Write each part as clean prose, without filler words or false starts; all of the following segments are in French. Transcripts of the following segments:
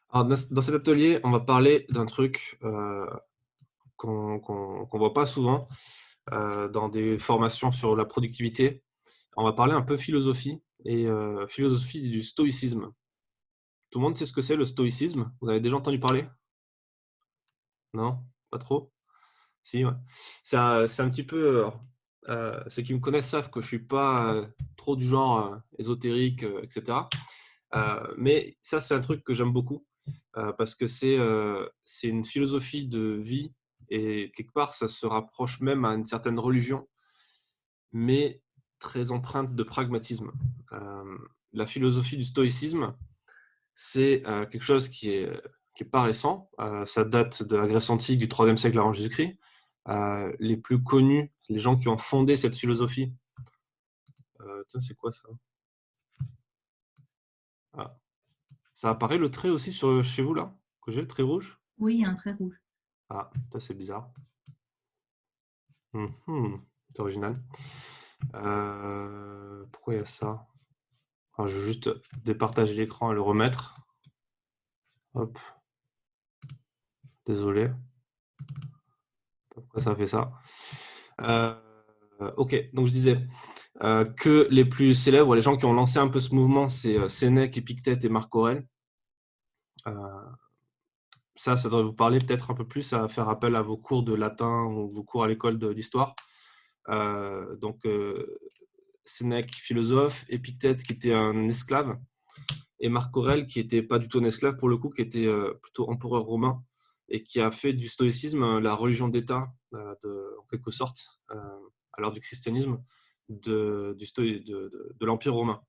Alors, dans cet atelier, on va parler d'un truc qu'on voit pas souvent dans des formations sur la productivité. On va parler un peu philosophie et philosophie du stoïcisme. Tout le monde sait ce que c'est le stoïcisme? Vous avez déjà entendu parler? Non? Pas trop? Si, ouais. C'est un petit peu, ceux qui me connaissent savent que je suis pas trop du genre ésotérique, etc. Mais ça, c'est un truc que j'aime beaucoup parce que c'est une philosophie de vie et quelque part, ça se rapproche même à une certaine religion, mais très empreinte de pragmatisme. La philosophie du stoïcisme, c'est quelque chose qui est pas récent. Ça date de la Grèce antique du 3e siècle avant Jésus-Christ. Les plus connus, les gens qui ont fondé cette philosophie. Tiens, c'est quoi ça? Ah. Ça apparaît le trait aussi sur, chez vous là? Que j'ai le trait rouge? Oui, il y a un trait rouge. Ah, ça c'est bizarre. Mhm, c'est original. Pourquoi il y a ça? Alors, je vais juste départager l'écran et le remettre. Hop, désolé. Pourquoi ça fait ça? Euh, ok, donc je disais que les plus célèbres, les gens qui ont lancé un peu ce mouvement, c'est Sénèque, Épictète et Marc Aurèle. Euh, ça devrait vous parler peut-être un peu plus, à faire appel à vos cours de latin ou vos cours à l'école d'histoire. Donc, Sénèque, philosophe, Épictète qui était un esclave, et Marc Aurèle qui était pas du tout un esclave pour le coup, qui était plutôt empereur romain et qui a fait du stoïcisme la religion d'État, en quelque sorte, à l'heure du christianisme, de l'Empire romain.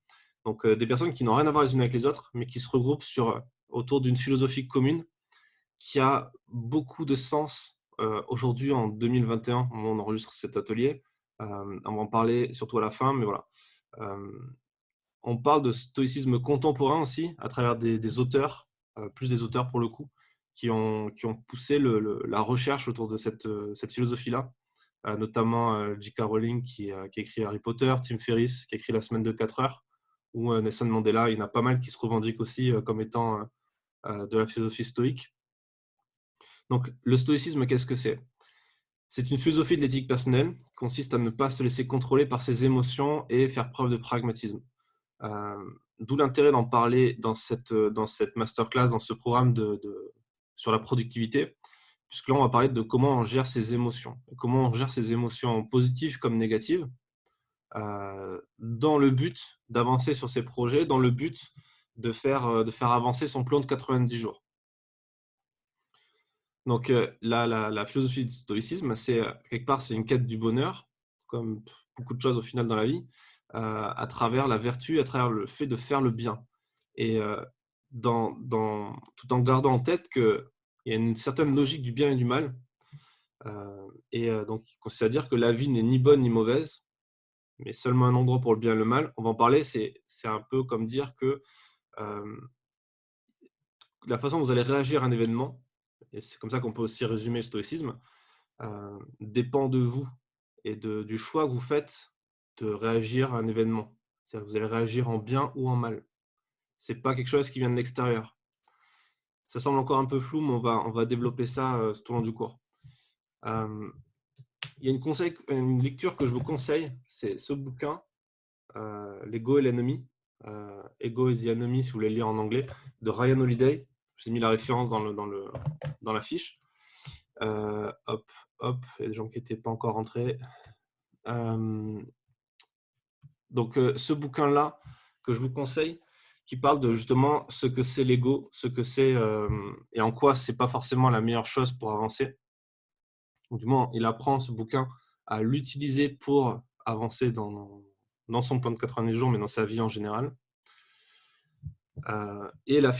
Donc des personnes qui n'ont rien à voir les unes avec les autres, mais qui se regroupent autour d'une philosophie commune qui a beaucoup de sens aujourd'hui en 2021, au moment où on enregistre cet atelier. On va en parler surtout à la fin, mais voilà. Euh, on parle de stoïcisme contemporain aussi, à travers des auteurs, plus des auteurs pour le coup, qui ont poussé la recherche autour de cette philosophie-là, notamment J.K. Rowling qui écrit Harry Potter, Tim Ferriss qui écrit La semaine de 4 heures, ou Nelson Mandela. Il y en a pas mal qui se revendiquent aussi comme étant de la philosophie stoïque. Donc, le stoïcisme, qu'est-ce que c'est? C'est une philosophie de l'éthique personnelle qui consiste à ne pas se laisser contrôler par ses émotions et faire preuve de pragmatisme. Euh, D'où l'intérêt d'en parler dans cette masterclass, dans ce programme sur la productivité, puisque là, on va parler de comment on gère ses émotions, comment on gère ses émotions positives comme négatives, dans le but d'avancer sur ses projets, dans le but de faire avancer son plan de 90 jours. Donc, la philosophie du stoïcisme, c'est quelque part, c'est une quête du bonheur, comme beaucoup de choses au final dans la vie, à travers la vertu, à travers le fait de faire le bien. Et tout en gardant en tête qu'il y a une certaine logique du bien et du mal. Donc, c'est-à-dire que la vie n'est ni bonne ni mauvaise, mais seulement un endroit pour le bien et le mal. On va en parler, c'est un peu comme dire que euh, la façon dont vous allez réagir à un événement, et c'est comme ça qu'on peut aussi résumer le stoïcisme, dépend de vous et du choix que vous faites de réagir à un événement. C'est-à-dire que vous allez réagir en bien ou en mal. C'est pas quelque chose qui vient de l'extérieur. Ça semble encore un peu flou, mais on va développer ça tout au long du cours. Euh, il y a une lecture que je vous conseille, c'est ce bouquin, L'ego et l'ennemi, Ego is the Enemy, si vous voulez lire en anglais, de Ryan Holiday. J'ai mis la référence dans la fiche. Hop, hop, il y a des gens qui n'étaient pas encore rentrés. Donc, ce bouquin-là que je vous conseille, qui parle de justement ce que c'est l'ego, ce que c'est et en quoi c'est pas forcément la meilleure chose pour avancer. Ou du moins, il apprend ce bouquin à l'utiliser pour avancer dans son plan de 90 jours, mais dans sa vie en général. Et la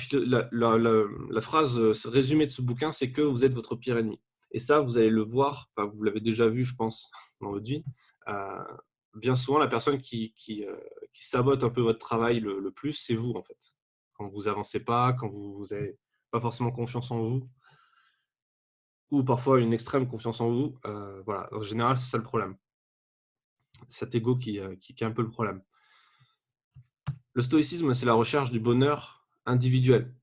phrase résumée de ce bouquin, c'est que vous êtes votre pire ennemi. Et ça, vous allez le voir, enfin, vous l'avez déjà vu, je pense, dans votre vie. Euh, Bien souvent, la personne qui sabote un peu votre travail le plus, c'est vous, en fait. Quand vous avancez pas, quand vous n'avez pas forcément confiance en vous, ou parfois une extrême confiance en vous, voilà. En général, c'est ça le problème. Cet ego qui est un peu le problème. Le stoïcisme, c'est la recherche du bonheur individuel.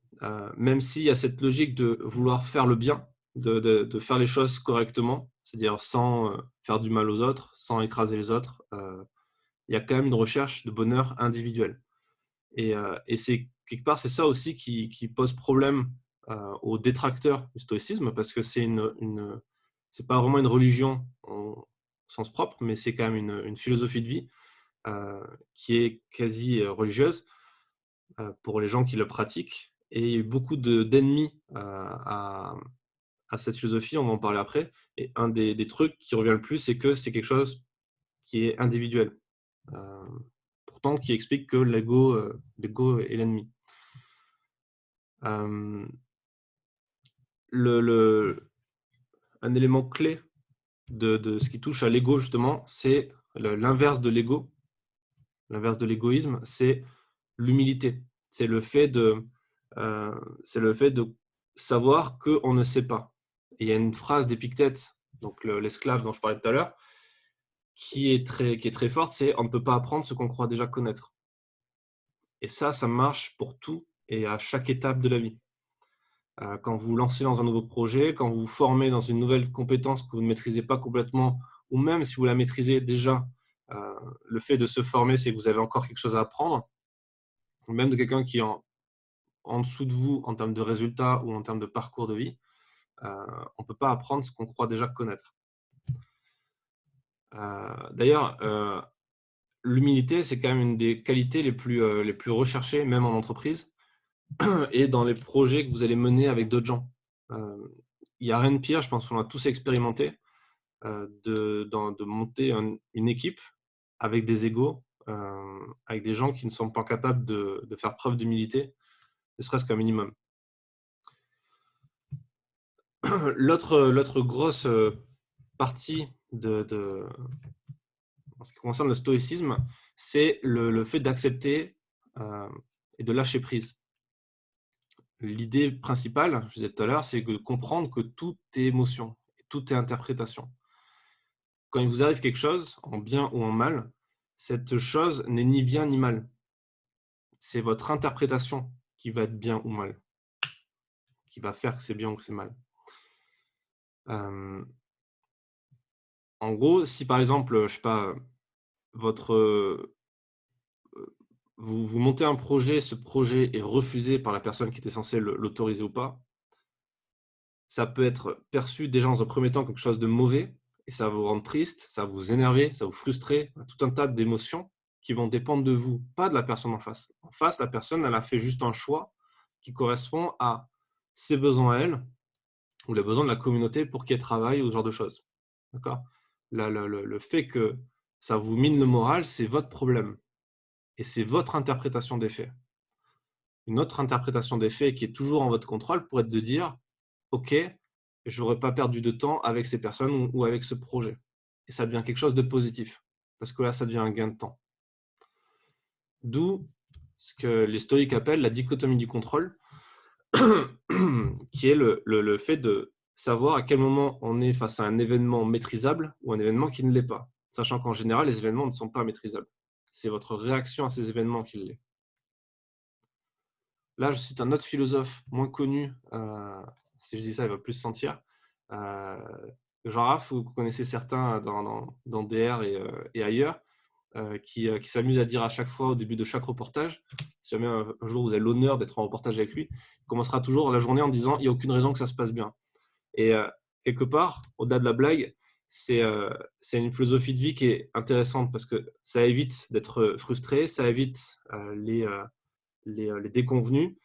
même s'il y a cette logique de vouloir faire le bien, de faire les choses correctement, c'est-à-dire sans faire du mal aux autres, sans écraser les autres, il y a quand même une recherche de bonheur individuel. Et c'est quelque part, c'est ça aussi qui pose problème aux détracteurs du stoïcisme, parce que c'est pas vraiment une religion au sens propre, mais c'est quand même une philosophie de vie qui est quasi religieuse pour les gens qui le pratiquent. Et il y a eu beaucoup d'ennemis à cette philosophie, on va en parler après. Et un des trucs qui revient le plus, c'est que c'est quelque chose qui est individuel. Pourtant, qui explique que l'ego est l'ennemi. Un élément clé de ce qui touche à l'ego, justement, c'est l'inverse de l'ego. L'inverse de l'égoïsme, c'est l'humilité. C'est le fait de savoir qu'on ne sait pas. Et il y a une phrase d'Épictète, donc l'esclave dont je parlais tout à l'heure, qui est très forte, c'est « on ne peut pas apprendre ce qu'on croit déjà connaître ». Et ça marche pour tout et à chaque étape de la vie. Quand vous vous lancez dans un nouveau projet, quand vous vous formez dans une nouvelle compétence que vous ne maîtrisez pas complètement, ou même si vous la maîtrisez déjà, le fait de se former, c'est que vous avez encore quelque chose à apprendre. Même de quelqu'un qui est en dessous de vous en termes de résultats ou en termes de parcours de vie, on ne peut pas apprendre ce qu'on croit déjà connaître. D'ailleurs, l'humilité, c'est quand même une des qualités les plus recherchées, même en entreprise, et dans les projets que vous allez mener avec d'autres gens. Il n'y a rien de pire, je pense qu'on a tous expérimenté, de monter une équipe avec des égos, avec des gens qui ne sont pas capables de faire preuve d'humilité, ne serait-ce qu'un minimum. L'autre grosse partie en ce qui concerne le stoïcisme, c'est le fait d'accepter et de lâcher prise. L'idée principale, je disais tout à l'heure, c'est de comprendre que tout est émotion, et tout est interprétation. Quand il vous arrive quelque chose, en bien ou en mal, cette chose n'est ni bien ni mal. C'est votre interprétation qui va être bien ou mal, qui va faire que c'est bien ou que c'est mal. En gros, si par exemple, je sais pas, vous montez un projet, ce projet est refusé par la personne qui était censée l'autoriser ou pas, ça peut être perçu déjà dans un premier temps quelque chose de mauvais, et ça va vous rendre triste, ça va vous énerver, ça va vous frustrer, tout un tas d'émotions qui vont dépendre de vous, pas de la personne en face. En face, la personne, elle a fait juste un choix qui correspond à ses besoins à elle, ou les besoins de la communauté pour qu'elle travaille ou ce genre de choses. D'accord ? Le fait que ça vous mine le moral, c'est votre problème. Et c'est votre interprétation des faits. Une autre interprétation des faits qui est toujours en votre contrôle pourrait être de dire « Ok, je n'aurais pas perdu de temps avec ces personnes ou avec ce projet. » Et ça devient quelque chose de positif. Parce que là, ça devient un gain de temps. D'où ce que les stoïques appellent la dichotomie du contrôle, qui est le fait de savoir à quel moment on est face à un événement maîtrisable ou un événement qui ne l'est pas. Sachant qu'en général, les événements ne sont pas maîtrisables. C'est votre réaction à ces événements qui l'est. Là, je cite un autre philosophe moins connu. Si je dis ça, il va plus se sentir. Jean Raff, vous connaissez certains dans DR et ailleurs, qui s'amuse à dire à chaque fois au début de chaque reportage, si jamais un jour vous avez l'honneur d'être en reportage avec lui, il commencera toujours la journée en disant « il n'y a aucune raison que ça se passe bien ». Et quelque part, au-delà de la blague, c'est une philosophie de vie qui est intéressante parce que ça évite d'être frustré, ça évite les déconvenus,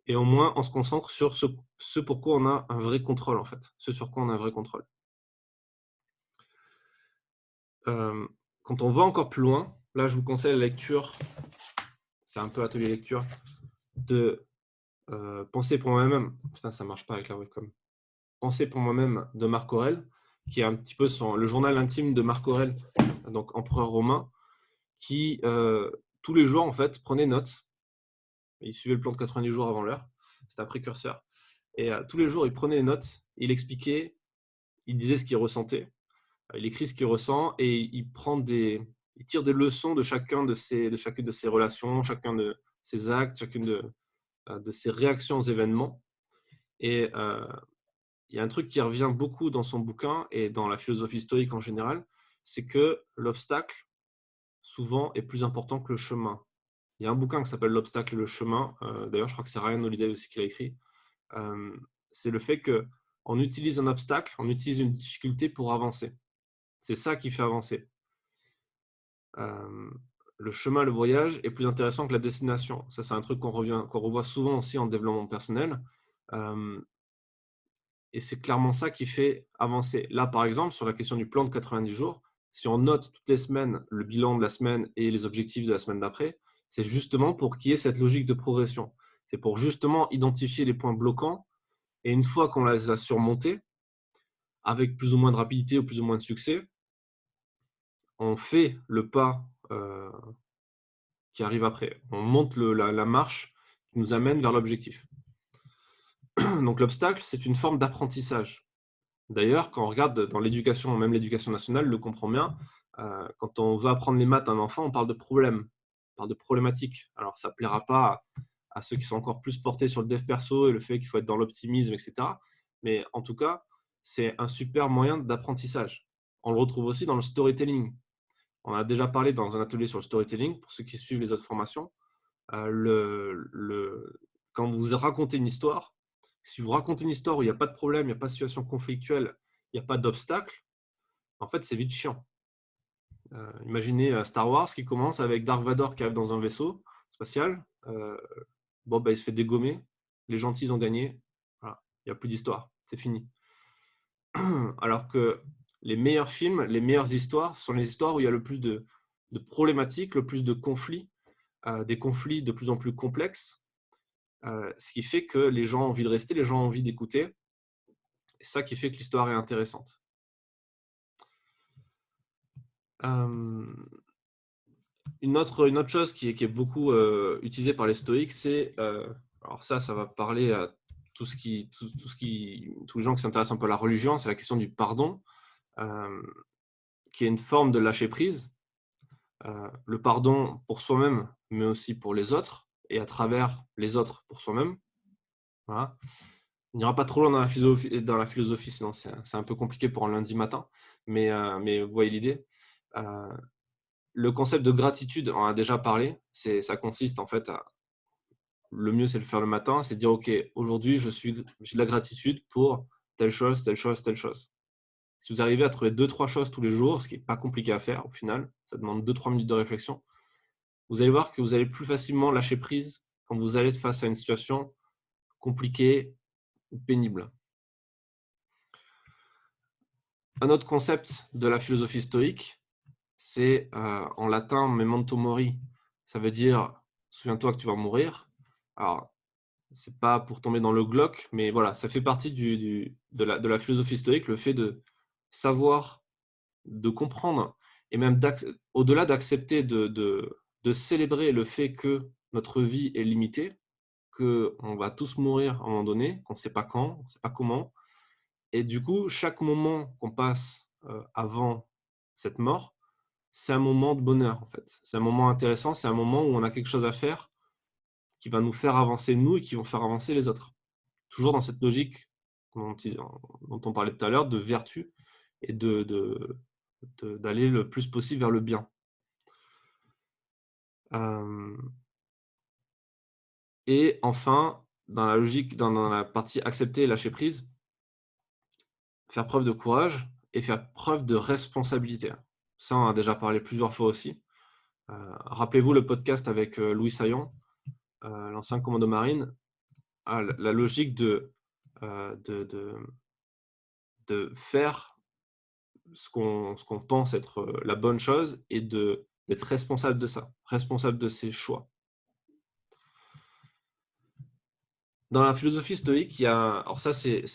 et au moins on se concentre sur ce pourquoi on a un vrai contrôle, en fait, ce sur quoi on a un vrai contrôle. Quand on va encore plus loin, là je vous conseille la lecture, c'est un peu atelier lecture, de Penser pour moi-même, putain ça marche pas avec la webcam, Penser pour moi-même de Marc Aurèle, qui est un petit peu le journal intime de Marc Aurèle, donc empereur romain, qui tous les jours en fait prenait note. Il suivait le plan de 90 jours avant l'heure, c'était un précurseur, et tous les jours il prenait des notes, il expliquait, il disait ce qu'il ressentait, il écrit ce qu'il ressent et il tire des leçons de chacune de ses relations, chacun de ses actes, chacune de ses réactions aux événements. Et il y a un truc qui revient beaucoup dans son bouquin et dans la philosophie stoïque en général, c'est que l'obstacle, souvent, est plus important que le chemin. Il y a un bouquin qui s'appelle L'obstacle et le chemin. D'ailleurs, je crois que c'est Ryan Holiday aussi qui l'a écrit. C'est le fait qu'on utilise un obstacle, on utilise une difficulté pour avancer. C'est ça qui fait avancer. Le chemin, le voyage est plus intéressant que la destination. Ça, c'est un truc qu'on revoit souvent aussi en développement personnel. Et c'est clairement ça qui fait avancer. Là, par exemple, sur la question du plan de 90 jours, si on note toutes les semaines le bilan de la semaine et les objectifs de la semaine d'après, c'est justement pour qu'il y ait cette logique de progression. C'est pour justement identifier les points bloquants. Et une fois qu'on les a surmontés, avec plus ou moins de rapidité ou plus ou moins de succès, on fait le pas qui arrive après. On monte la marche qui nous amène vers l'objectif. Donc l'obstacle, c'est une forme d'apprentissage. D'ailleurs, quand on regarde dans l'éducation, même l'éducation nationale le comprend bien, quand on veut apprendre les maths à un enfant, on parle de problèmes, on parle de problématiques. Alors ça ne plaira pas à ceux qui sont encore plus portés sur le dev perso et le fait qu'il faut être dans l'optimisme, etc. Mais en tout cas, c'est un super moyen d'apprentissage. On le retrouve aussi dans le storytelling. On a déjà parlé dans un atelier sur le storytelling, pour ceux qui suivent les autres formations. Quand vous racontez une histoire, si vous racontez une histoire où il n'y a pas de problème, il n'y a pas de situation conflictuelle, il n'y a pas d'obstacle, en fait, c'est vite chiant. Imaginez Star Wars qui commence avec Dark Vador qui arrive dans un vaisseau spatial. Il se fait dégommer. Les gentils ont gagné. Voilà. Il n'y a plus d'histoire. C'est fini. Alors que les meilleurs films, les meilleures histoires, sont les histoires où il y a le plus de problématiques, le plus de conflits, des conflits de plus en plus complexes, ce qui fait que les gens ont envie de rester, les gens ont envie d'écouter. C'est ça qui fait que l'histoire est intéressante. Une autre chose qui est beaucoup utilisée par les stoïques, c'est, alors ça va parler à tous les gens qui s'intéressent un peu à la religion, c'est la question du pardon, qui est une forme de lâcher prise. Le pardon pour soi-même, mais aussi pour les autres, et à travers les autres pour soi-même. Voilà. On n'ira pas trop loin dans la philosophie, sinon c'est un peu compliqué pour un lundi matin, mais vous voyez l'idée. Le concept de gratitude, on en a déjà parlé, ça consiste en fait le mieux c'est de le faire le matin, c'est de dire ok, aujourd'hui j'ai de la gratitude pour telle chose, telle chose, telle chose. Si vous arrivez à trouver 2-3 choses tous les jours, ce qui n'est pas compliqué à faire au final, ça demande 2-3 minutes de réflexion, vous allez voir que vous allez plus facilement lâcher prise quand vous allez être face à une situation compliquée ou pénible. Un autre concept de la philosophie stoïque, c'est en latin memento mori. Ça veut dire souviens-toi que tu vas mourir. Alors, c'est pas pour tomber dans le glauque, mais voilà, ça fait partie de la philosophie stoïque, le fait de savoir, de comprendre et même au-delà d'accepter de célébrer le fait que notre vie est limitée, qu'on va tous mourir à un moment donné, qu'on ne sait pas quand, on ne sait pas comment. Et du coup, chaque moment qu'on passe avant cette mort, c'est un moment de bonheur en fait. C'est un moment intéressant, c'est un moment où on a quelque chose à faire qui va nous faire avancer nous et qui vont faire avancer les autres. Toujours dans cette logique dont on parlait tout à l'heure de vertu et d'aller le plus possible vers le bien. Et enfin, dans la logique, dans la partie accepter et lâcher prise, faire preuve de courage et faire preuve de responsabilité. Ça, on a déjà parlé plusieurs fois aussi. Rappelez-vous le podcast avec Louis Saillant, l'ancien commando marine, la logique de faire ce qu'on pense être la bonne chose et d'être responsable de ça, responsable de ses choix. Dans la philosophie stoïque, il y a, alors ça c'est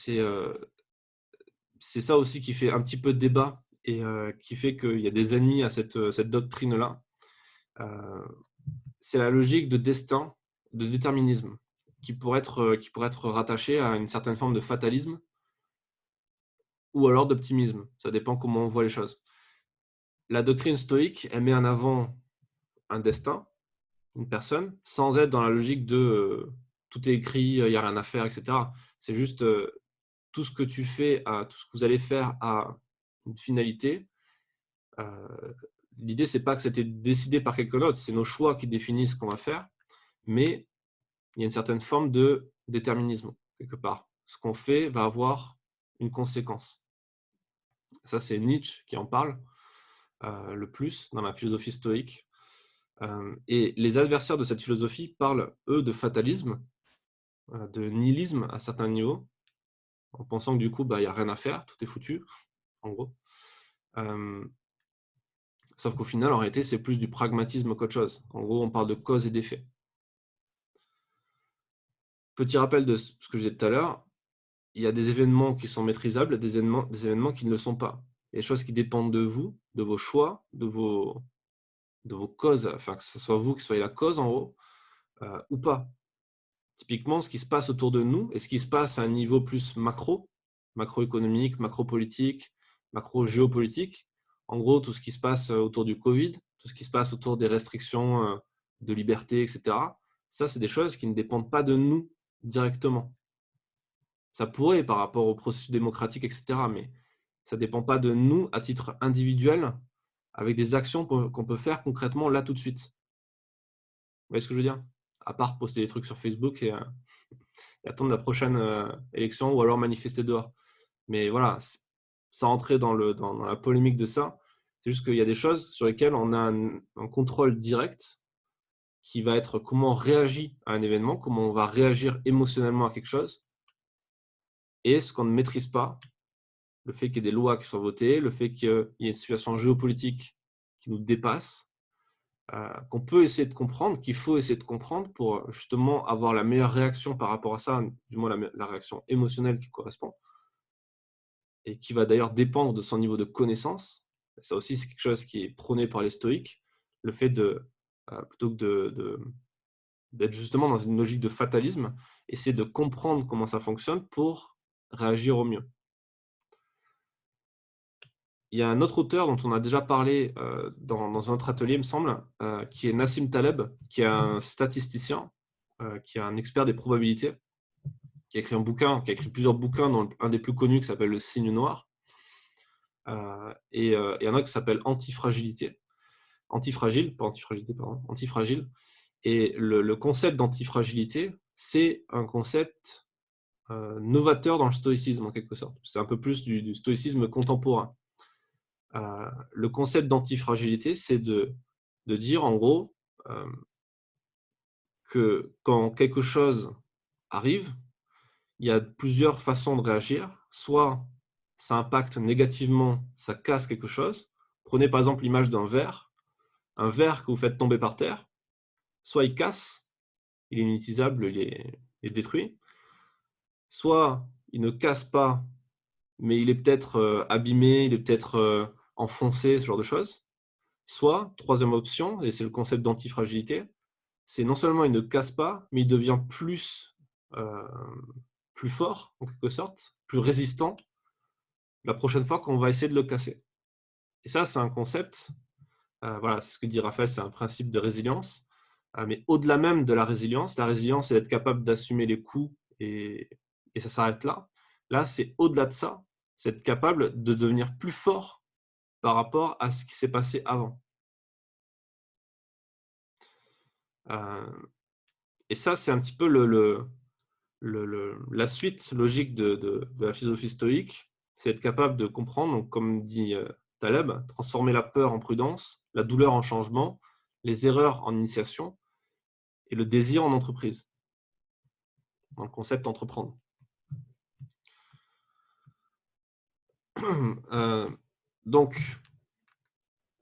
ça aussi qui fait un petit peu de débat et qui fait qu'il y a des ennemis à cette doctrine-là. C'est la logique de destin, de déterminisme, qui pourrait être rattachée à une certaine forme de fatalisme ou alors d'optimisme. Ça dépend comment on voit les choses. La doctrine stoïque, elle met en avant un destin, une personne, sans être dans la logique de tout est écrit, il n'y a rien à faire, etc. C'est juste tout ce que tu fais, tout ce que vous allez faire a une finalité. L'idée, c'est pas que c'était décidé par quelqu'un d'autre, c'est nos choix qui définissent ce qu'on va faire, mais il y a une certaine forme de déterminisme, quelque part. Ce qu'on fait va avoir une conséquence. Ça, c'est Nietzsche qui en parle le plus dans la philosophie stoïque. Et les adversaires de cette philosophie parlent, eux, de fatalisme, de nihilisme à certains niveaux, en pensant que du coup, il n'y a rien à faire, tout est foutu, en gros. Sauf qu'au final, en réalité, c'est plus du pragmatisme qu'autre chose. En gros, on parle de cause et d'effet. Petit rappel de ce que je disais tout à l'heure, il y a des événements qui sont maîtrisables et des événements qui ne le sont pas. Il y a des choses qui dépendent de vous, de vos choix, de vos causes, enfin que ce soit vous qui soyez la cause en gros, ou pas. Typiquement, ce qui se passe autour de nous et ce qui se passe à un niveau plus macroéconomique, macropolitique, macro-géopolitique, en gros, tout ce qui se passe autour du Covid, tout ce qui se passe autour des restrictions de liberté, etc., ça, c'est des choses qui ne dépendent pas de nous directement. Ça pourrait par rapport au processus démocratique, etc., mais ça ne dépend pas de nous à titre individuel avec des actions qu'on peut faire concrètement là tout de suite. Vous voyez ce que je veux dire? À part poster des trucs sur Facebook et attendre la prochaine élection ou alors manifester dehors. Mais voilà, sans entrer dans la polémique de ça, c'est juste qu'il y a des choses sur lesquelles on a un contrôle direct qui va être comment on réagit à un événement, comment on va réagir émotionnellement à quelque chose, et ce qu'on ne maîtrise pas, le fait qu'il y ait des lois qui soient votées, le fait qu'il y ait une situation géopolitique qui nous dépasse, qu'on peut essayer de comprendre, qu'il faut essayer de comprendre pour justement avoir la meilleure réaction par rapport à ça, du moins la réaction émotionnelle qui correspond, et qui va d'ailleurs dépendre de son niveau de connaissance. Ça aussi, c'est quelque chose qui est prôné par les stoïques, le fait plutôt que d'être justement dans une logique de fatalisme, essayer de comprendre comment ça fonctionne pour réagir au mieux. Il y a un autre auteur dont on a déjà parlé dans un autre atelier, il me semble, qui est Nassim Taleb, qui est un statisticien, qui est un expert des probabilités, qui a écrit plusieurs bouquins, dont un des plus connus qui s'appelle Le Signe Noir. Et il y en a qui s'appelle Antifragile, pardon, Antifragile. Et le concept d'antifragilité, c'est un concept novateur dans le stoïcisme en quelque sorte. C'est un peu plus du stoïcisme contemporain. Le concept d'antifragilité, c'est de dire en gros que quand quelque chose arrive, il y a plusieurs façons de réagir. Soit ça impacte négativement, ça casse quelque chose. Prenez par exemple l'image d'un verre. Un verre que vous faites tomber par terre, soit il casse, il est inutilisable, il est détruit. Soit il ne casse pas, mais il est peut-être abîmé, il est peut-être enfoncé, ce genre de choses. Soit, troisième option, et c'est le concept d'antifragilité, c'est non seulement il ne casse pas, mais il devient plus fort, en quelque sorte, plus résistant la prochaine fois qu'on va essayer de le casser. Et ça, c'est un concept, voilà, c'est ce que dit Raphaël, c'est un principe de résilience. Mais au-delà même de la résilience, c'est d'être capable d'assumer les coups et ça s'arrête là. Là, c'est au-delà de ça, c'est être capable de devenir plus fort par rapport à ce qui s'est passé avant. Et ça, c'est un petit peu la suite logique de la philosophie stoïque, c'est être capable de comprendre, donc, comme dit Taleb, transformer la peur en prudence, la douleur en changement, les erreurs en initiation et le désir en entreprise, dans le concept entreprendre. Donc,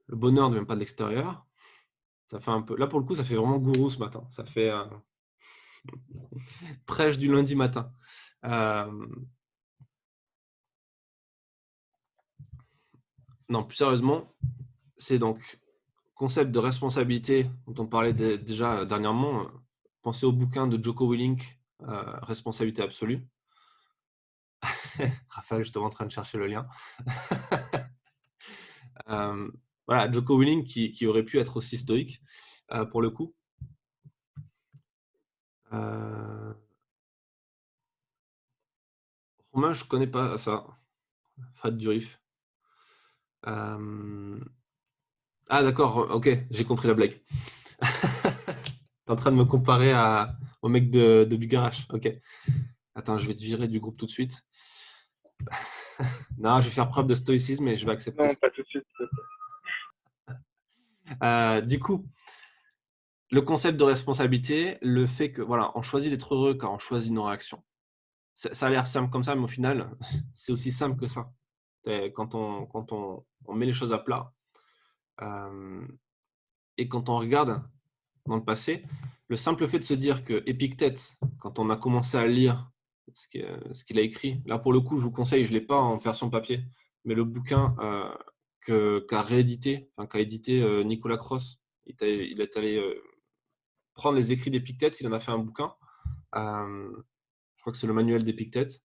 le bonheur ne vient pas de l'extérieur. Ça fait un peu, là, pour le coup, ça fait vraiment gourou ce matin. Ça fait prêche du lundi matin. Non, plus sérieusement, c'est donc concept de responsabilité dont on parlait déjà dernièrement. Pensez au bouquin de Jocko Willink, Responsabilité absolue. Raphaël, justement en train de chercher le lien. Voilà, Jocko Willink qui aurait pu être aussi stoïque pour le coup. Moi, je connais pas ça. Fred Durif. Euh, Ah d'accord, ok, j'ai compris la blague. T'es en train de me comparer au mec de Bugarache. Ok. Attends, je vais te virer du groupe tout de suite. Non, je vais faire preuve de stoïcisme et je vais accepter. Non, pas tout de suite. Du coup, le concept de responsabilité, le fait que voilà, on choisit d'être heureux quand on choisit nos réactions. Ça a l'air simple comme ça, mais au final, c'est aussi simple que ça. Quand on met les choses à plat euh, et quand on regarde dans le passé, le simple fait de se dire que Épictète, quand on a commencé à lire ce qu'il a écrit, là pour le coup, je vous conseille, je ne l'ai pas en version papier, mais le bouquin qu'a édité Nicolas Cross, il est allé prendre les écrits d'Épictète, il en a fait un bouquin. Je crois que c'est le manuel d'Épictète.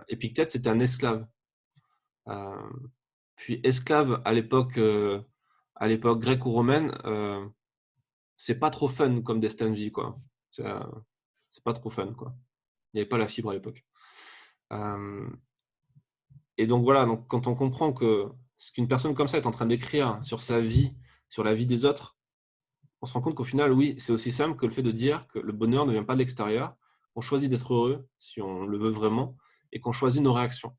Épictète, c'était un esclave. Euh, Puis esclave à l'époque grecque ou romaine, c'est pas trop fun comme destin de vie, quoi. C'est pas trop fun, quoi. Il n'y avait pas la fibre à l'époque. Euh, et donc voilà, donc quand on comprend que ce qu'une personne comme ça est en train d'écrire sur sa vie, sur la vie des autres, on se rend compte qu'au final, oui, c'est aussi simple que le fait de dire que le bonheur ne vient pas de l'extérieur, qu'on choisit d'être heureux si on le veut vraiment, et qu'on choisit nos réactions.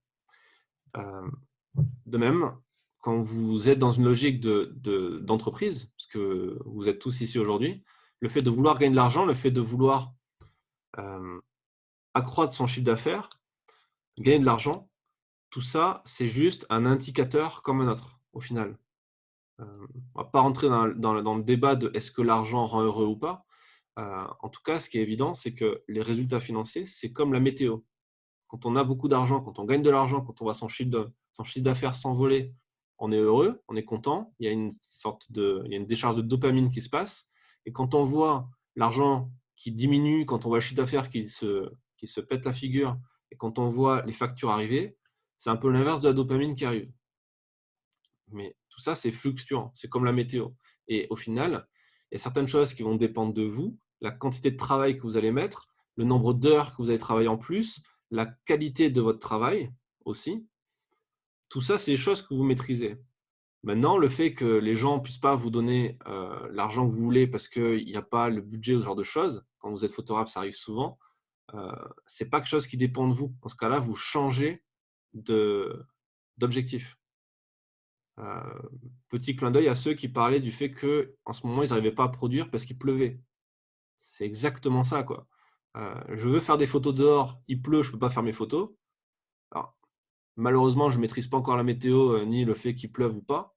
De même, quand vous êtes dans une logique d'entreprise, parce que vous êtes tous ici aujourd'hui, le fait de vouloir gagner de l'argent, le fait de vouloir accroître son chiffre d'affaires, gagner de l'argent, tout ça, c'est juste un indicateur comme un autre, au final. On ne va pas rentrer dans le débat de est-ce que l'argent rend heureux ou pas. En tout cas, ce qui est évident, c'est que les résultats financiers, c'est comme la météo. Quand on a beaucoup d'argent, quand on gagne de l'argent, quand on voit son chiffre d'affaires s'envoler, on est heureux, on est content, il y a il y a une décharge de dopamine qui se passe. Et quand on voit l'argent qui diminue, quand on voit le chiffre d'affaires qui se pète la figure, et quand on voit les factures arriver, c'est un peu l'inverse de la dopamine qui arrive. Mais tout ça, c'est fluctuant, c'est comme la météo. Et au final, il y a certaines choses qui vont dépendre de vous, la quantité de travail que vous allez mettre, le nombre d'heures que vous allez travailler en plus, la qualité de votre travail aussi. Tout ça, c'est des choses que vous maîtrisez. Maintenant, le fait que les gens ne puissent pas vous donner l'argent que vous voulez parce qu'il n'y a pas le budget ou ce genre de choses, quand vous êtes photographe, ça arrive souvent, ce n'est pas quelque chose qui dépend de vous. Dans ce cas-là, vous changez d'objectif. Petit clin d'œil à ceux qui parlaient du fait qu'en ce moment, ils n'arrivaient pas à produire parce qu'il pleuvait. C'est exactement ça, quoi. Je veux faire des photos dehors, il pleut, je ne peux pas faire mes photos. Alors, malheureusement, je ne maîtrise pas encore la météo ni le fait qu'il pleuve ou pas.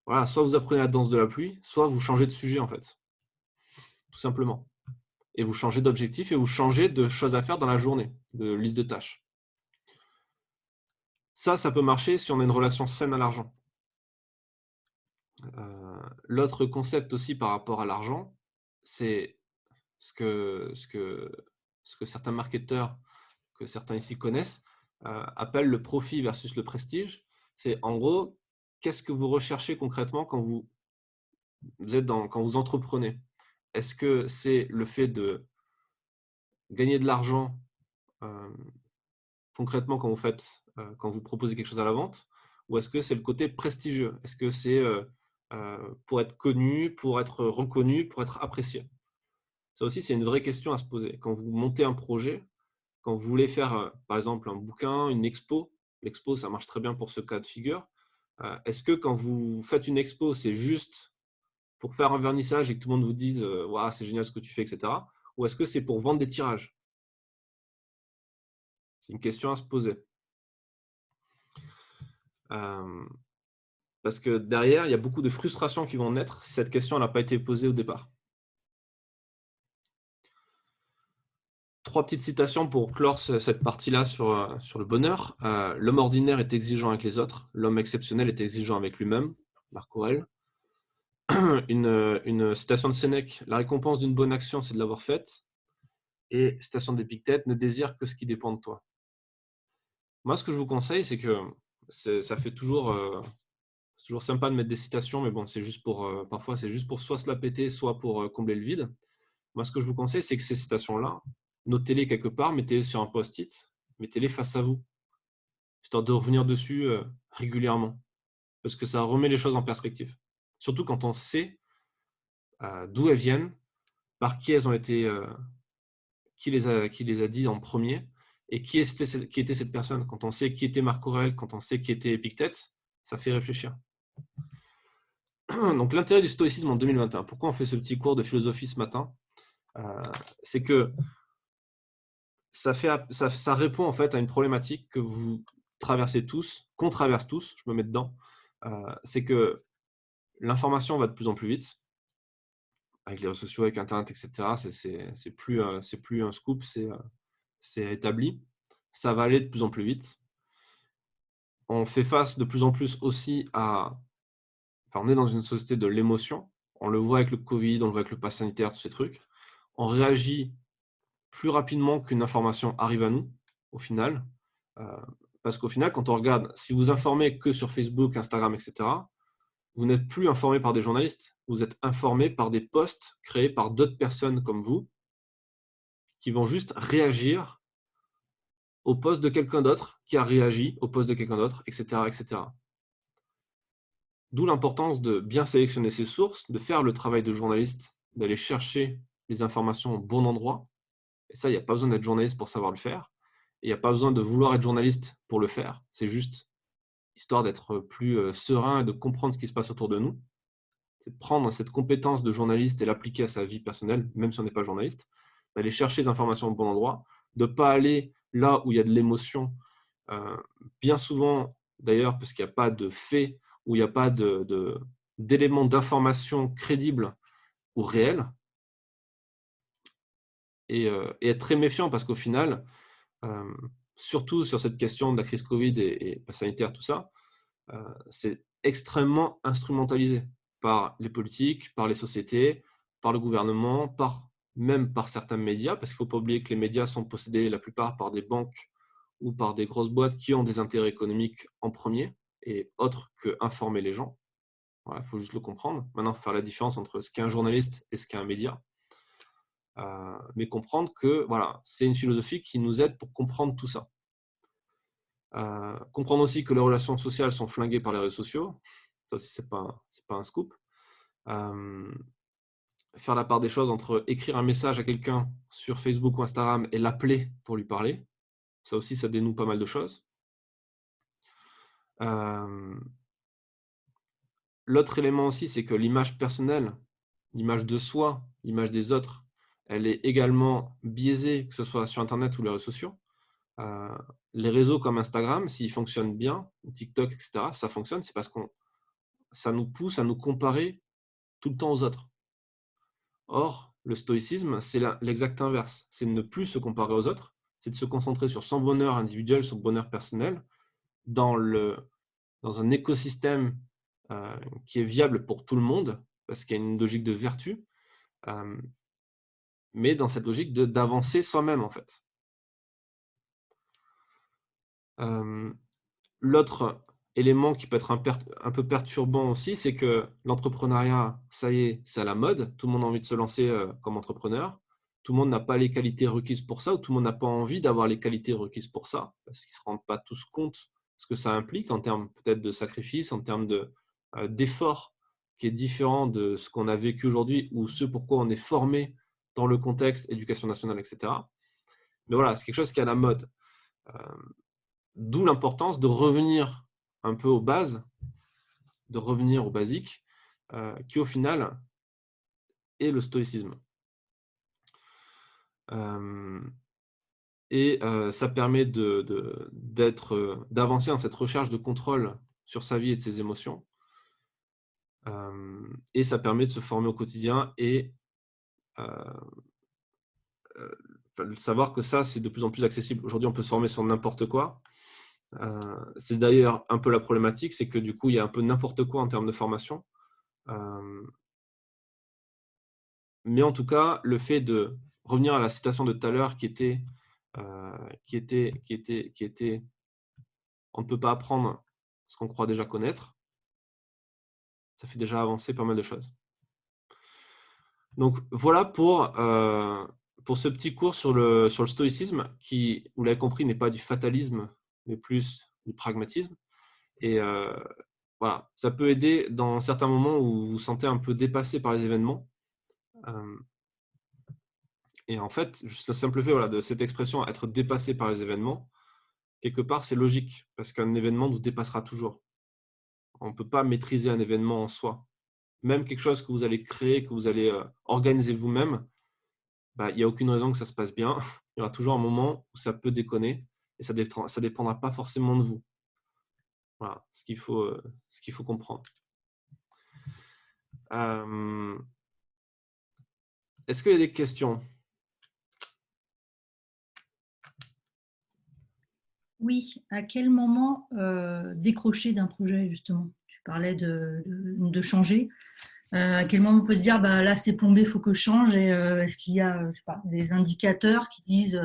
Voilà, soit vous apprenez la danse de la pluie, soit vous changez de sujet, en fait. Tout simplement. Et vous changez d'objectif et vous changez de choses à faire dans la journée, de liste de tâches. Ça peut marcher si on a une relation saine à l'argent. L'autre concept aussi par rapport à l'argent, c'est ce que certains marketeurs, que certains ici connaissent, appellent le profit versus le prestige. C'est en gros, qu'est-ce que vous recherchez concrètement quand quand vous entreprenez? Est-ce que c'est le fait de gagner de l'argent concrètement quand vous proposez quelque chose à la vente, ou est-ce que c'est le côté prestigieux? Est-ce que c'est pour être connu, pour être reconnu, pour être apprécié? Ça aussi, c'est une vraie question à se poser. Quand vous montez un projet, quand vous voulez faire, par exemple, un bouquin, une expo, l'expo, ça marche très bien pour ce cas de figure. Est-ce que quand vous faites une expo, c'est juste pour faire un vernissage et que tout le monde vous dise wow, c'est génial ce que tu fais, etc. Ou est-ce que c'est pour vendre des tirages? C'est une question à se poser. Parce que derrière, il y a beaucoup de frustrations qui vont naître si cette question n'a pas été posée au départ. 3 petites citations pour clore cette partie-là sur le bonheur. L'homme ordinaire est exigeant avec les autres. L'homme exceptionnel est exigeant avec lui-même. Marc Aurèle. Une citation de Sénèque. La récompense d'une bonne action, c'est de l'avoir faite. Et citation d'Épictète, ne désire que ce qui dépend de toi. Moi, ce que je vous conseille, c'est que ça fait toujours sympa de mettre des citations, mais bon, c'est juste pour parfois, c'est juste pour soit se la péter, soit pour combler le vide. Moi, ce que je vous conseille, c'est que ces citations-là, notez-les quelque part, mettez-les sur un post-it mettez-les face à vous, histoire de revenir dessus régulièrement, parce que ça remet les choses en perspective. Surtout quand on sait d'où elles viennent, par qui elles ont été, qui les a dit en premier, et qui était cette personne. Quand on sait qui était Marc Aurèle, quand on sait qui était Épictète, ça fait réfléchir. Donc l'intérêt du stoïcisme en 2021, pourquoi on fait ce petit cours de philosophie ce matin, c'est que ça répond en fait à une problématique que vous traversez tous, qu'on traverse tous, je me mets dedans, c'est que l'information va de plus en plus vite, avec les réseaux sociaux, avec Internet, etc. C'est plus un scoop, c'est établi. Ça va aller de plus en plus vite. On fait face de plus en plus aussi à... Enfin, on est dans une société de l'émotion. On le voit avec le Covid, on le voit avec le pass sanitaire, tous ces trucs. On réagit plus rapidement qu'une information arrive à nous, au final. Parce qu'au final, quand on regarde, si vous informez que sur Facebook, Instagram, etc., vous n'êtes plus informé par des journalistes, vous êtes informé par des posts créés par d'autres personnes comme vous, qui vont juste réagir au post de quelqu'un d'autre, qui a réagi au post de quelqu'un d'autre, etc., etc. D'où l'importance de bien sélectionner ses sources, de faire le travail de journaliste, d'aller chercher les informations au bon endroit. Et ça, il n'y a pas besoin d'être journaliste pour savoir le faire. Et il n'y a pas besoin de vouloir être journaliste pour le faire. C'est juste histoire d'être plus serein et de comprendre ce qui se passe autour de nous. C'est de prendre cette compétence de journaliste et l'appliquer à sa vie personnelle, même si on n'est pas journaliste, d'aller chercher les informations au bon endroit, de ne pas aller là où il y a de l'émotion. Bien souvent, d'ailleurs, parce qu'il n'y a pas de faits, où il n'y a pas d'éléments d'information crédibles ou réels, et être très méfiant parce qu'au final, surtout sur cette question de la crise Covid et sanitaire, tout ça, c'est extrêmement instrumentalisé par les politiques, par les sociétés, par le gouvernement, même par certains médias, parce qu'il ne faut pas oublier que les médias sont possédés la plupart par des banques ou par des grosses boîtes qui ont des intérêts économiques en premier et autres que informer les gens. Voilà, il faut juste le comprendre. Maintenant, il faut faire la différence entre ce qu'est un journaliste et ce qu'est un média. Mais comprendre que voilà, c'est une philosophie qui nous aide pour comprendre tout ça. Comprendre aussi que les relations sociales sont flinguées par les réseaux sociaux. Ça aussi, c'est pas un scoop. Faire la part des choses entre écrire un message à quelqu'un sur Facebook ou Instagram et l'appeler pour lui parler. Ça aussi, ça dénoue pas mal de choses. L'autre élément aussi, c'est que l'image personnelle, l'image de soi, l'image des autres, elle est également biaisée, que ce soit sur Internet ou les réseaux sociaux. Les réseaux comme Instagram, s'ils fonctionnent bien, ou TikTok, etc., ça fonctionne, c'est parce que ça nous pousse à nous comparer tout le temps aux autres. Or, le stoïcisme, c'est l'exact inverse. C'est de ne plus se comparer aux autres, c'est de se concentrer sur son bonheur individuel, son bonheur personnel, dans un écosystème qui est viable pour tout le monde, parce qu'il y a une logique de vertu, mais dans cette logique d'avancer soi-même, en fait. L'autre élément qui peut être un peu perturbant aussi, c'est que l'entrepreneuriat, ça y est, c'est à la mode. Tout le monde a envie de se lancer comme entrepreneur. Tout le monde n'a pas les qualités requises pour ça, ou tout le monde n'a pas envie d'avoir les qualités requises pour ça, parce qu'ils ne se rendent pas tous compte de ce que ça implique en termes peut-être de sacrifice, en termes d'effort qui est différent de ce qu'on a vécu aujourd'hui ou ce pourquoi on est formé dans le contexte éducation nationale, etc. Mais voilà, c'est quelque chose qui est à la mode. D'où l'importance de revenir un peu aux bases, de revenir aux basiques, qui au final est le stoïcisme. Ça permet d'avancer dans cette recherche de contrôle sur sa vie et de ses émotions. Et ça permet de se former au quotidien et savoir que ça, c'est de plus en plus accessible. Aujourd'hui, on peut se former sur n'importe quoi. C'est d'ailleurs un peu la problématique, c'est que du coup, il y a un peu n'importe quoi en termes de formation. Mais en tout cas, le fait de revenir à la citation de tout à l'heure qui était on ne peut pas apprendre ce qu'on croit déjà connaître, ça fait déjà avancer pas mal de choses. Donc voilà pour pour ce petit cours sur le stoïcisme, qui, vous l'avez compris, n'est pas du fatalisme, mais plus du pragmatisme. Et voilà, ça peut aider dans certains moments où vous vous sentez un peu dépassé par les événements. Et en fait, juste le simple fait de cette expression, être dépassé par les événements, quelque part, c'est logique, parce qu'un événement nous dépassera toujours. On ne peut pas maîtriser un événement en soi. Même quelque chose que vous allez créer, que vous allez organiser vous-même, il n'y a aucune raison que ça se passe bien. Il y aura toujours un moment où ça peut déconner et ça ne dépendra pas forcément de vous. Voilà ce qu'il faut comprendre. Est-ce qu'il y a des questions? Oui, à quel moment décrocher d'un projet, justement? Tu parlais de changer. À quel moment on peut se dire, bah, là c'est plombé, il faut que je change, et est-ce qu'il y a, je sais pas, des indicateurs qui disent,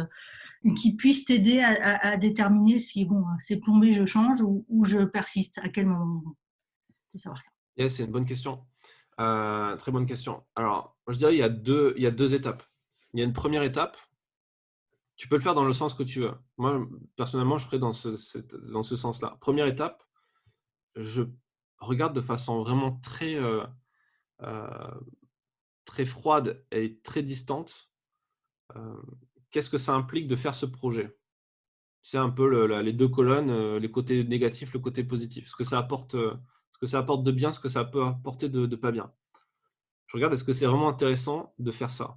qui puissent t'aider à déterminer si bon, c'est plombé, je change, ou je persiste? À quel moment? On peut savoir ça. Yes, c'est une bonne question. Très bonne question. Alors, moi, je dirais il y a deux étapes. Il y a une première étape. Tu peux le faire dans le sens que tu veux. Moi, personnellement, je ferai dans ce sens-là. Première étape, je regarde de façon vraiment très froide et très distante, qu'est-ce que ça implique de faire ce projet? C'est un peu les deux colonnes, les côtés négatifs, le côté positif. Ce que ça apporte de bien, ce que ça peut apporter de pas bien. Je regarde, est-ce que c'est vraiment intéressant de faire ça?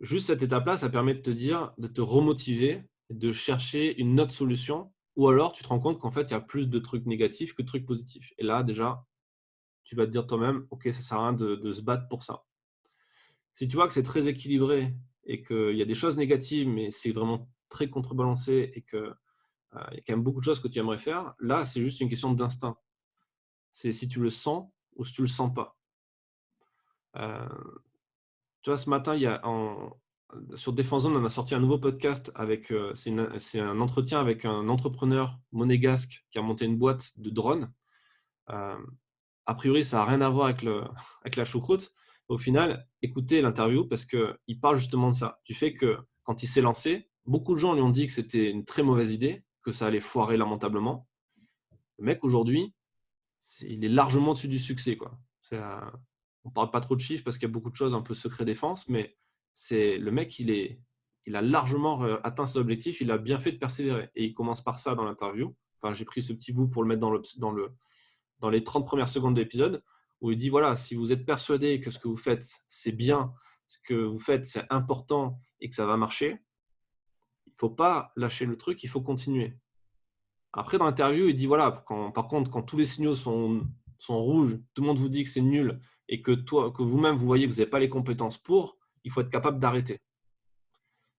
Juste cette étape-là, ça permet de te dire, de te remotiver, de chercher une autre solution, ou alors tu te rends compte qu'en fait, il y a plus de trucs négatifs que de trucs positifs. Et là, déjà, tu vas te dire toi-même, ok, ça sert à rien de se battre pour ça. Si tu vois que c'est très équilibré et qu'il y a des choses négatives, mais c'est vraiment très contrebalancé et qu'il y a quand même beaucoup de choses que tu aimerais faire, là, c'est juste une question d'instinct. C'est si tu le sens ou si tu le sens pas. Tu vois, ce matin, sur Défense Zone, on a sorti un nouveau podcast avec, c'est un entretien avec un entrepreneur monégasque qui a monté une boîte de drones. A priori, ça n'a rien à voir avec la choucroute. Au final, écoutez l'interview parce qu'il parle justement de ça. Du fait que quand il s'est lancé, beaucoup de gens lui ont dit que c'était une très mauvaise idée, que ça allait foirer lamentablement. Le mec, aujourd'hui, il est largement au-dessus du succès, quoi. On ne parle pas trop de chiffres parce qu'il y a beaucoup de choses un peu secret défense, mais le mec, il a largement atteint ses objectifs, il a bien fait de persévérer. Et il commence par ça dans l'interview. Enfin, j'ai pris ce petit bout pour le mettre dans les 30 premières secondes de l'épisode, où il dit, voilà, si vous êtes persuadé que ce que vous faites, c'est bien, ce que vous faites, c'est important et que ça va marcher, il ne faut pas lâcher le truc, il faut continuer. Après, dans l'interview, il dit, voilà, par contre, quand tous les signaux sont rouges, tout le monde vous dit que c'est nul et que vous-même, vous voyez que vous n'avez pas les compétences pour, il faut être capable d'arrêter.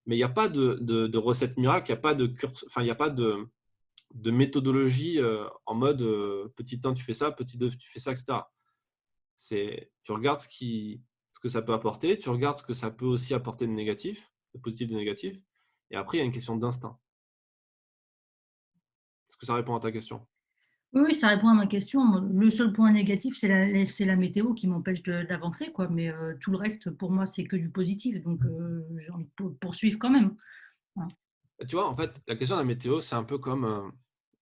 Mais il n'y a pas de recette miracle, il n'y a pas de enfin, il n'y a pas de méthodologie en mode petit 1 tu fais ça, petit 2 tu fais ça, etc. Tu regardes ce que ça peut apporter, tu regardes ce que ça peut aussi apporter de négatif, de positif, de négatif, et après il y a une question d'instinct. Est-ce que ça répond à ta question? Oui, ça répond à ma question. Le seul point négatif, c'est la météo qui m'empêche d'avancer, quoi. Mais tout le reste, pour moi, c'est que du positif. Donc, j'ai envie de poursuivre quand même. Voilà. Tu vois, en fait, la question de la météo, c'est un peu comme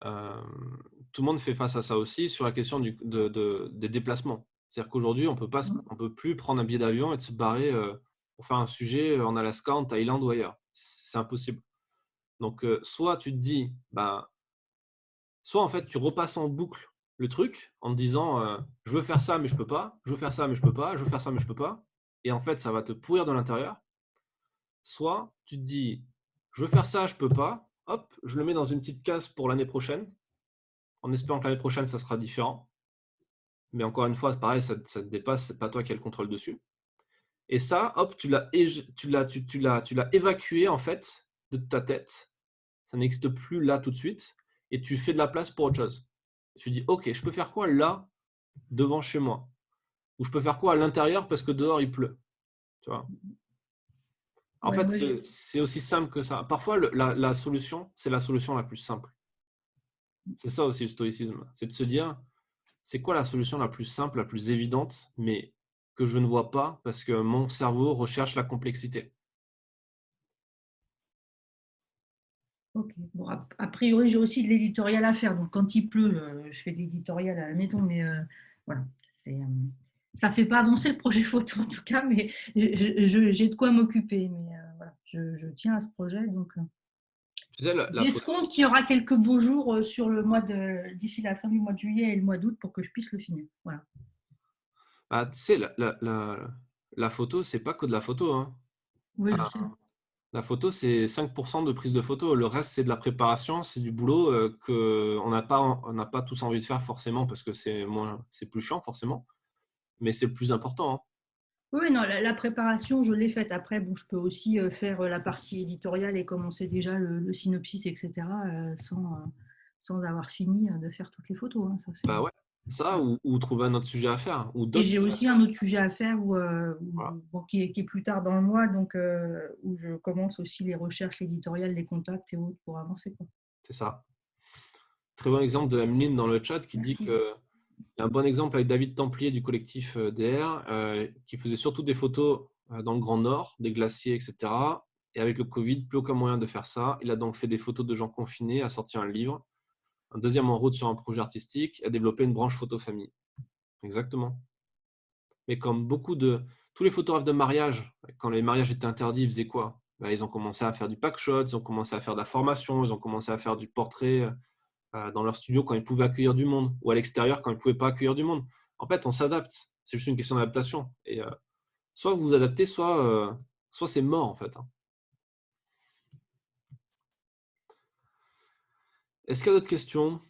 tout le monde fait face à ça aussi sur la question des déplacements. C'est-à-dire qu'aujourd'hui, on peut plus prendre un billet d'avion et de se barrer pour faire un sujet en Alaska, en Thaïlande ou ailleurs. C'est impossible. Donc, soit tu te dis, soit en fait, tu repasses en boucle le truc en te disant, je veux faire ça, mais je peux pas, je veux faire ça, mais je peux pas, je veux faire ça, mais je peux pas. Et en fait, ça va te pourrir de l'intérieur. Soit tu te dis, je veux faire ça, je peux pas, hop, je le mets dans une petite case pour l'année prochaine, en espérant que l'année prochaine, ça sera différent. Mais encore une fois, c'est pareil, ça te dépasse, c'est pas toi qui as le contrôle dessus. Et ça, hop, tu l'as évacué en fait de ta tête. Ça n'existe plus là tout de suite. Et tu fais de la place pour autre chose. Tu dis, ok, je peux faire quoi là, devant chez moi? Ou je peux faire quoi à l'intérieur parce que dehors il pleut? Tu vois? En Ouais, fait, moi, c'est aussi simple que ça. Parfois, la solution, c'est la solution la plus simple. C'est ça aussi le stoïcisme. C'est de se dire, c'est quoi la solution la plus simple, la plus évidente, mais que je ne vois pas parce que mon cerveau recherche la complexité. Bon, a priori, j'ai aussi de l'éditorial à faire. Donc, quand il pleut, je fais de l'éditorial à la maison. Mais voilà, ça ne fait pas avancer le projet photo en tout cas, mais j'ai de quoi m'occuper. Mais voilà, je tiens à ce projet. Donc, Tu sais, la photo, j'escompte qu'il y aura quelques beaux jours sur le d'ici la fin du mois de juillet et le mois d'août pour que je puisse le finir. Voilà. bah, tu sais, la photo, c'est pas que de la photo, hein. Oui, je Ah, sais. la photo, c'est 5% de prise de photo. Le reste, c'est de la préparation, c'est du boulot que on n'a pas tous envie de faire forcément parce que c'est plus chiant forcément, mais c'est le plus important, hein. Oui, non, la préparation, je l'ai faite. Après, bon, je peux aussi faire la partie éditoriale et commencer déjà le synopsis, etc., sans avoir fini de faire toutes les photos, hein, ça fait. Bah ouais, ça Voilà. ou trouver un autre sujet à faire ou Et d'autres j'ai sujets à aussi faire. un autre sujet à faire Voilà, bon, qui est plus tard dans le mois, donc où je commence aussi les recherches, l'éditorial, les contacts et autres pour avancer, quoi. c'est ça. Très bon exemple de Emeline dans le chat qui dit Merci. que il y a un bon exemple avec David Templier du collectif DR qui faisait surtout des photos dans le Grand Nord, des glaciers, etc. Et avec le Covid, plus aucun moyen de faire ça. Il a donc fait des photos de gens confinés, a sorti un livre, un deuxième en route sur un projet artistique, a développé une branche photo famille. Exactement. Mais comme tous les photographes de mariage, quand les mariages étaient interdits, ils faisaient quoi? Bah, ils ont commencé à faire du packshot, ils ont commencé à faire de la formation, ils ont commencé à faire du portrait dans leur studio quand ils pouvaient accueillir du monde, ou à l'extérieur quand ils ne pouvaient pas accueillir du monde. En fait, on s'adapte. C'est juste une question d'adaptation. Et soit vous vous adaptez, soit c'est mort, en fait, hein. Est-ce qu'il y a d'autres questions?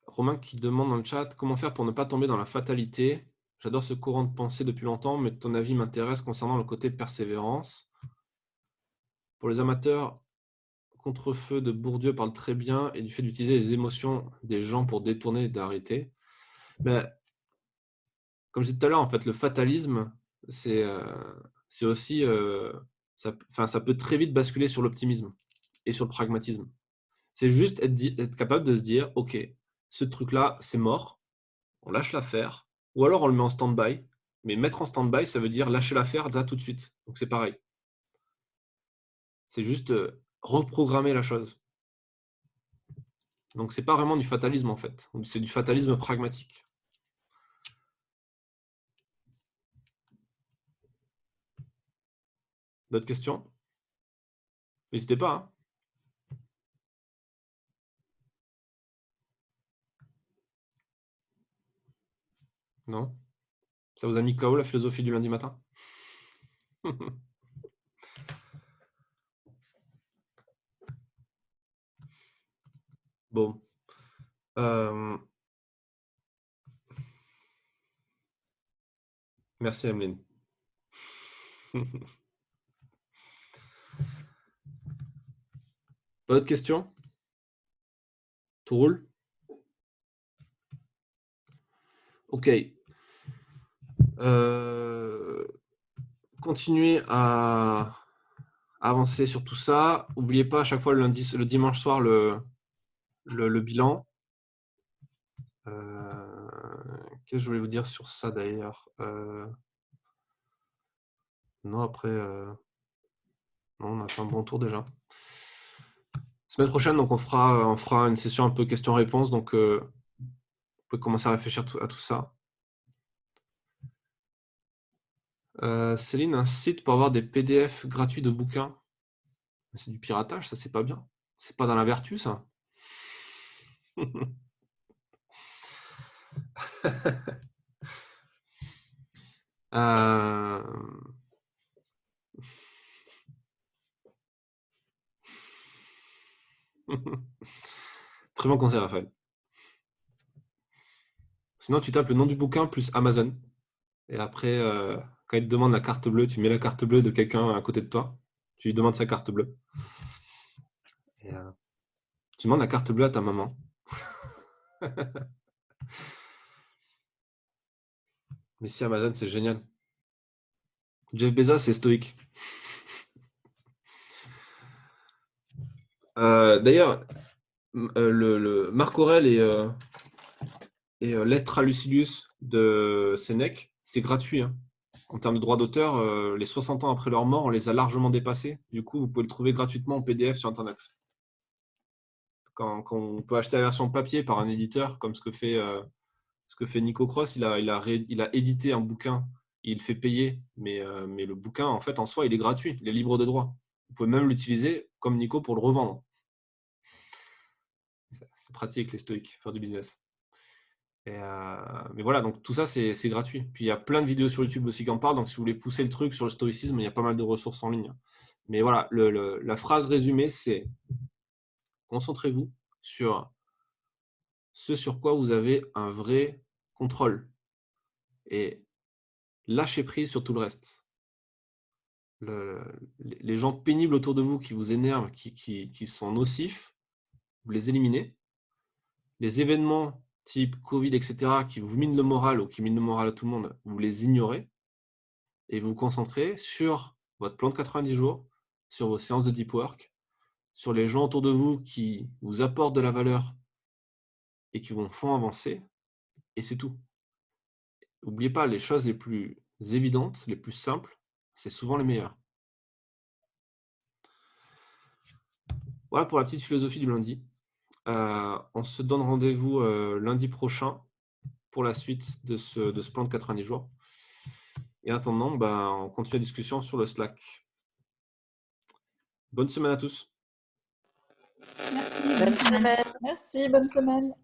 Romain qui demande dans le chat comment faire pour ne pas tomber dans la fatalité. J'adore ce courant de pensée depuis longtemps, mais ton avis m'intéresse concernant le côté persévérance. Pour les amateurs, Contrefeu de Bourdieu parle très bien et du fait d'utiliser les émotions des gens pour détourner et d'arrêter. Mais comme je disais tout à l'heure, en fait, le fatalisme, c'est aussi, ça peut très vite basculer sur l'optimisme et sur le pragmatisme. C'est juste être capable de se dire, OK, ce truc-là, c'est mort, on lâche l'affaire, ou alors on le met en stand-by. Mais mettre en stand-by, ça veut dire lâcher l'affaire là tout de suite. Donc c'est pareil. C'est juste reprogrammer la chose. Donc c'est pas vraiment du fatalisme en fait. C'est du fatalisme pragmatique. D'autres questions? N'hésitez pas, hein. Non? Ça vous a mis KO la philosophie du lundi matin? Bon. Merci Emeline. Pas d'autres questions? Tout roule? Ok. Continuez à avancer sur tout ça. N'oubliez pas à chaque fois le dimanche soir le bilan. Qu'est-ce que je voulais vous dire sur ça d'ailleurs? Non, après, non, on a fait un bon tour déjà. Semaine prochaine, donc on fera une session un peu questions-réponses. Donc, vous pouvez commencer à réfléchir à tout ça. Céline, un site pour avoir des PDF gratuits de bouquins. C'est du piratage, ça c'est pas bien. C'est pas dans la vertu, ça. Euh, Très bon conseil, Raphaël. Sinon, tu tapes le nom du bouquin plus Amazon. Et après, quand il te demande la carte bleue, tu mets la carte bleue de quelqu'un à côté de toi. Tu lui demandes sa carte bleue. Et, tu demandes la carte bleue à ta maman. Mais si Amazon, c'est génial. Jeff Bezos, c'est stoïque. D'ailleurs, le Marc Aurèle et Lettres à Lucilius de Sénèque, c'est gratuit, hein. En termes de droits d'auteur, les 60 ans après leur mort, on les a largement dépassés. Du coup, vous pouvez le trouver gratuitement en PDF sur Internet. Quand on peut acheter la version papier par un éditeur, comme ce que fait Nico Cross, il a édité un bouquin, il fait payer, mais le bouquin, en fait, en soi, il est gratuit, il est libre de droit. Vous pouvez même l'utiliser comme Nico pour le revendre. C'est pratique, les stoïques, faire du business. Mais voilà, donc tout ça, c'est gratuit. Puis il y a plein de vidéos sur YouTube aussi qui en parlent. Donc si vous voulez pousser le truc sur le stoïcisme, il y a pas mal de ressources en ligne. Mais voilà, la phrase résumée, c'est concentrez-vous sur ce sur quoi vous avez un vrai contrôle et lâchez prise sur tout le reste. Les gens pénibles autour de vous qui vous énervent, qui sont nocifs, vous les éliminez. Les événements type Covid, etc., qui vous minent le moral ou qui minent le moral à tout le monde, vous les ignorez et vous vous concentrez sur votre plan de 90 jours, sur vos séances de deep work, sur les gens autour de vous qui vous apportent de la valeur et qui vous font avancer, et c'est tout. N'oubliez pas, les choses les plus évidentes, les plus simples, c'est souvent les meilleures. Voilà pour la petite philosophie du lundi. On se donne rendez-vous lundi prochain pour la suite de ce plan de 90 jours. Et en attendant, on continue la discussion sur le Slack. Bonne semaine à tous. Merci, Bonne semaine. Merci, bonne semaine.